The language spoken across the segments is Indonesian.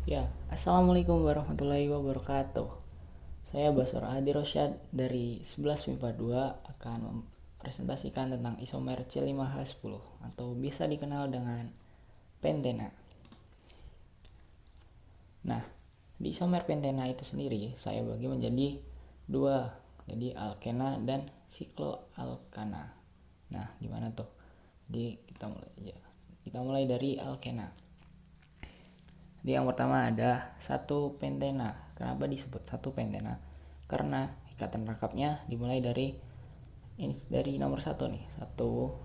Ya, Assalamualaikum warahmatullahi wabarakatuh. Saya Basor Hadi Rosyad dari 11 MIPA 2 akan mempresentasikan tentang isomer C5H10 atau bisa dikenal dengan pentena. Nah, di isomer pentena itu sendiri saya bagi menjadi dua, jadi alkena dan sikloalkana. Nah, gimana tuh? Jadi kita mulai dari alkena. Jadi yang pertama ada satu pentena. Kenapa disebut satu pentena? Karena ikatan rangkapnya dimulai dari nomor satu nih. Satu,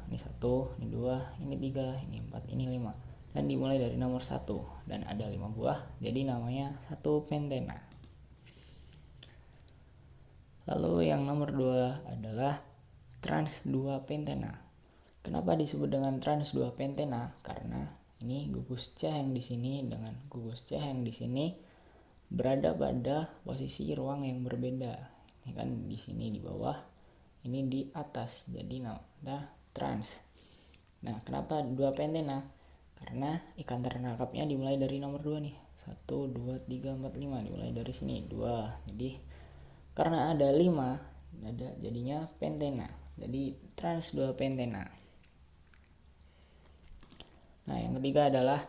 ini dua, ini tiga, ini empat, ini lima. Dan dimulai dari nomor satu dan ada 5 buah. Jadi namanya satu pentena. Lalu yang nomor 2 adalah trans 2 pentena. Kenapa disebut dengan trans 2 pentena? Karena ini gugus C yang di sini dengan gugus C yang di sini berada pada posisi ruang yang berbeda. Ini kan di sini di bawah, ini di atas. Jadi namanya trans. Nah, kenapa 2 pentena? Karena ikatan rangkapnya dimulai dari nomor 2 nih. 1 2 3 4 5 dimulai dari sini 2. Jadi karena ada 5 jadinya pentena. Jadi trans 2 pentena. Nah, yang ketiga adalah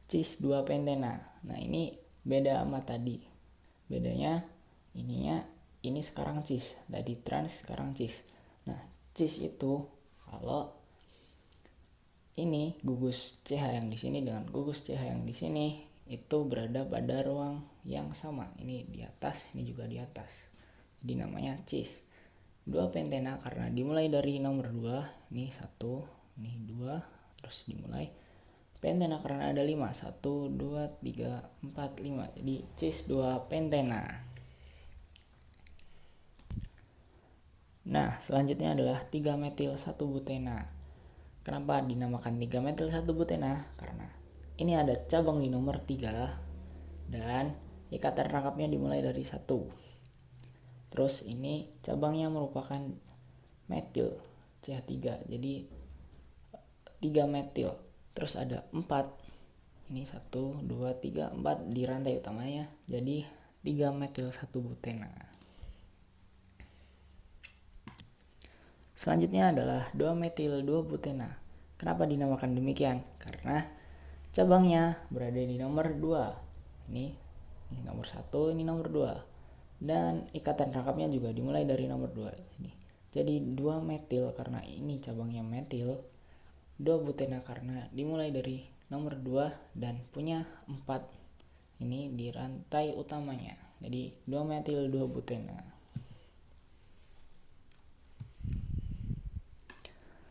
cis 2 pentena. Nah, ini beda sama tadi. Bedanya ini sekarang cis, tadi trans sekarang cis. Nah, cis itu kalau ini gugus CH yang di sini dengan gugus CH yang di sini itu berada pada ruang yang sama. Ini di atas, ini juga di atas. Jadi namanya cis. 2 pentena karena dimulai dari nomor 2, ini 1, ini 2, terus dimulai pentena karena ada 5, 1 2 3 4 5. Jadi cis 2 pentena. Nah, selanjutnya adalah 3 metil 1 butena. Kenapa dinamakan 3 metil 1 butena? Karena ini ada cabang di nomor 3 dan ikatan rangkapnya dimulai dari 1. Terus ini cabangnya merupakan metil CH3. Jadi 3 metil. Terus ada 4. Ini 1 2 3 4 di rantai utamanya. Jadi 3 metil 1 butena. Selanjutnya adalah 2 metil 2 butena. Kenapa dinamakan demikian? Karena cabangnya berada di nomor 2. Ini nomor 1, ini nomor 2. Dan ikatan rangkapnya juga dimulai dari nomor 2. Jadi 2 metil karena ini cabangnya metil. 2 butena karena dimulai dari nomor 2 dan punya 4 ini di rantai utamanya. Jadi 2 metil 2 butena.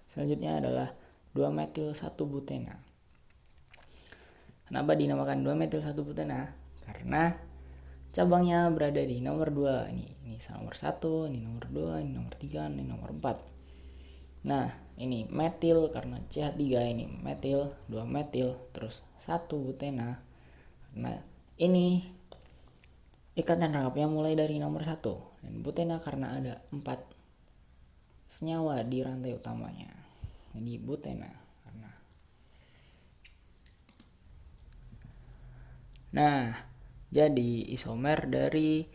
Selanjutnya adalah 2 metil 1 butena. Kenapa dinamakan 2 metil 1 butena? Karena cabangnya berada di nomor 2. Ini nomor 1, ini nomor 2, ini nomor 3, ini nomor 4. Nah, ini metil karena CH3 ini metil, 2 metil, terus 1 butena. Nah, ini ikatan rangkapnya mulai dari nomor 1. Dan butena karena ada 4 senyawa di rantai utamanya. Jadi butena karena. Nah, jadi isomer dari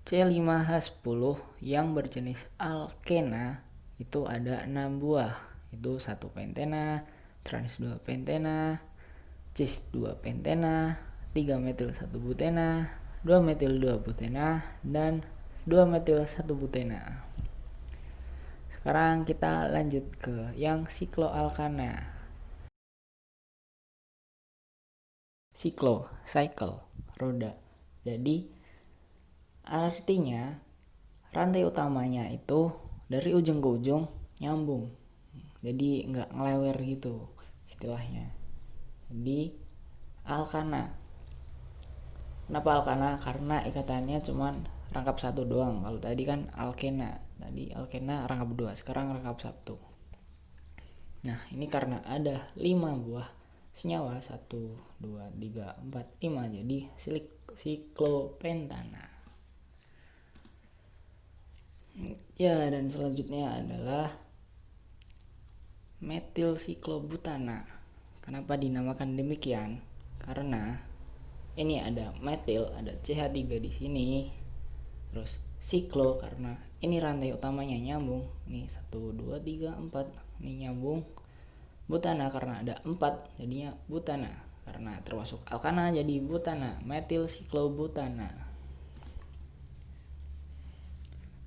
C5H10 yang berjenis alkena itu ada 6 buah. Itu 1 pentena, trans 2 pentena, cis 2 pentena, 3 metil 1 butena, 2 metil 2 butena, dan 2 metil 1 butena. Sekarang kita lanjut ke yang sikloalkana. Cycle, roda. Jadi artinya rantai utamanya itu dari ujung ke ujung nyambung. Jadi nggak ngelewer gitu istilahnya. Jadi alkana. Kenapa alkana? Karena ikatannya cuman rangkap satu doang. Kalau tadi kan alkena. Tadi alkena rangkap 2, sekarang rangkap 1. Nah, ini karena ada 5 buah senyawa 1 2 3 4 5. Jadi siklopentana. Ya, dan selanjutnya adalah metil siklobutana. Kenapa dinamakan demikian? Karena ini ada metil, ada CH3 di sini. Terus siklo karena ini rantai utamanya nyambung. Ini 1 2 3 4 ini nyambung. Butana karena ada 4 jadinya butana. Karena termasuk alkana jadi butana, metil siklobutana.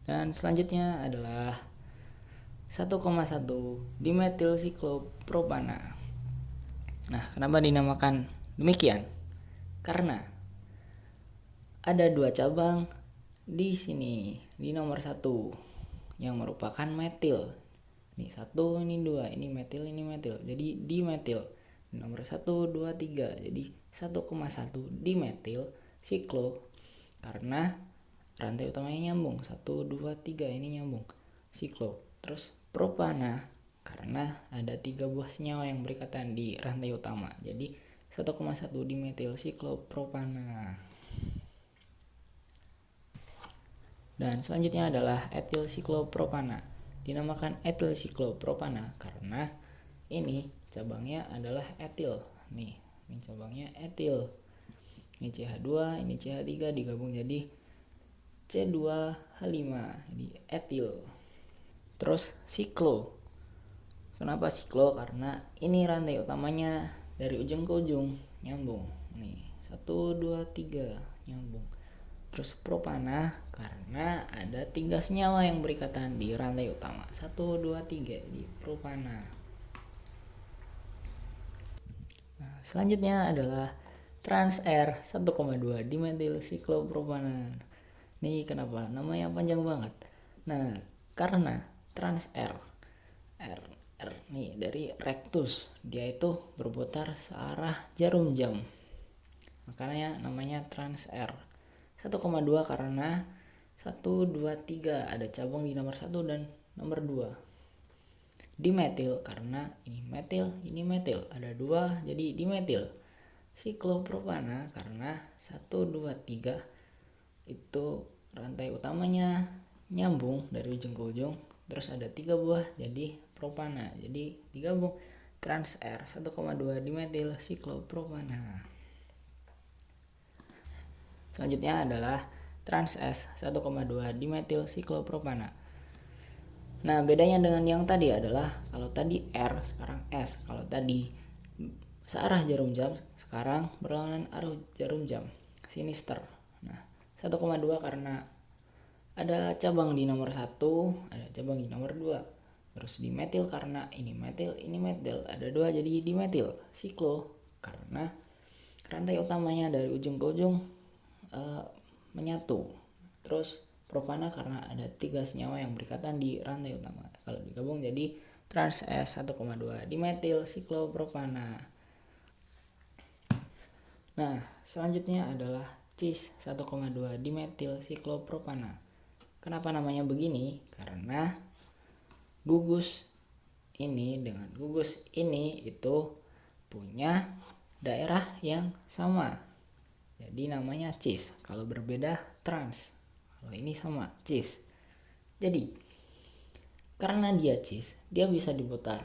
Dan selanjutnya adalah 1,1 dimetil siklopropana. Nah, kenapa dinamakan demikian? Karena ada 2 cabang di sini di nomor 1 yang merupakan metil. Ini 1, ini 2, ini metil, ini metil. Jadi dimetil. Nomor 1 2 3. Jadi 1,1 dimetil siklo karena rantai utamanya nyambung. 1 2 3 ini nyambung. Siklo. Terus propana karena ada 3 buah senyawa yang berikatan di rantai utama. Jadi 1,1 dimetil siklopropana. Dan selanjutnya adalah etil siklopropana. Dinamakan etil siklopropana karena ini cabangnya adalah etil. Nih, ini cabangnya etil. Ini CH2, ini CH3 digabung jadi C2H5. Jadi etil. Terus siklo. Kenapa siklo? Karena ini rantai utamanya dari ujung ke ujung nyambung. Nih, 1 2 3 nyambung. Terus propana karena ada 3 senyawa yang berikatan di rantai utama. 1 2 3 di propana. Nah, selanjutnya adalah trans R 1,2 dimetil siklopropana. Nih kenapa namanya panjang banget? Nah, karena trans R nih dari rectus, dia itu berputar searah jarum jam. Makanya namanya trans R. 1,2 karena 1 2 3 ada cabang di nomor 1 dan nomor 2. Dimetil karena ini metil, ada 2 jadi dimetil. Siklopropana karena 1 2 3 itu rantai utamanya nyambung dari ujung ke ujung, terus ada 3 buah jadi propana. Jadi digabung trans R 1,2 dimetil siklopropana. Selanjutnya adalah trans S 1,2 dimetil siklopropana. Nah, bedanya dengan yang tadi adalah kalau tadi R sekarang S. Kalau tadi searah jarum jam, sekarang berlawanan arah jarum jam, sinister. Nah, 1,2 karena ada cabang di nomor 1, ada cabang di nomor 2. Terus dimetil karena ini metil, ada 2 jadi dimetil. Siklo karena rantai utamanya dari ujung ke ujung menyatu. Terus propana karena ada 3 senyawa yang berikatan di rantai utama. Kalau digabung jadi trans S 1,2 dimetil siklopropana. Nah, selanjutnya adalah cis 1,2 dimetil siklopropana. Kenapa namanya begini? Karena gugus ini dengan gugus ini itu punya daerah yang sama. Jadi namanya cis. Kalau berbeda trans. Kalau ini sama cis. Jadi karena dia cis, dia bisa diputar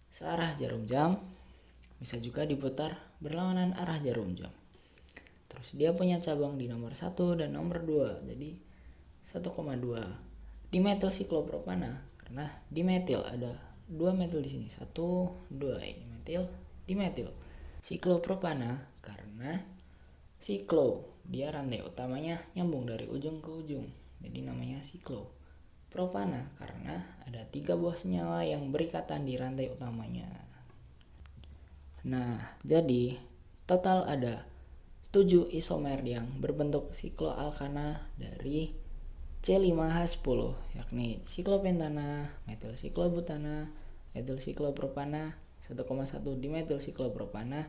searah jarum jam, bisa juga diputar berlawanan arah jarum jam. Terus dia punya cabang di nomor 1 dan nomor 2. Jadi 1,2 dimetil siklopropana karena dimetil ada 2 metil di sini. 1 2 ini metil, dimetil. Siklopropana karena siklo, dia rantai utamanya nyambung dari ujung ke ujung. Jadi namanya siklo. Propana karena ada 3 buah senyawa yang berikatan di rantai utamanya. Nah, jadi total ada 7 isomer yang berbentuk sikloalkana dari C5H10, yakni siklopentana, metil siklobutana, etil siklopropana, 1,1 dimetil siklopropana,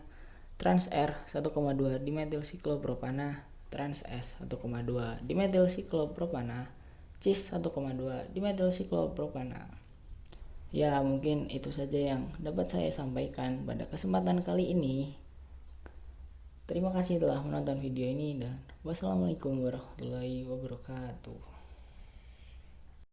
trans R 1,2 dimetil siklopropana, trans S 1,2 dimetil siklopropana, cis 1,2 dimetil siklopropana. Ya, mungkin itu saja yang dapat saya sampaikan pada kesempatan kali ini. Terima kasih telah menonton video ini dan wassalamualaikum warahmatullahi wabarakatuh.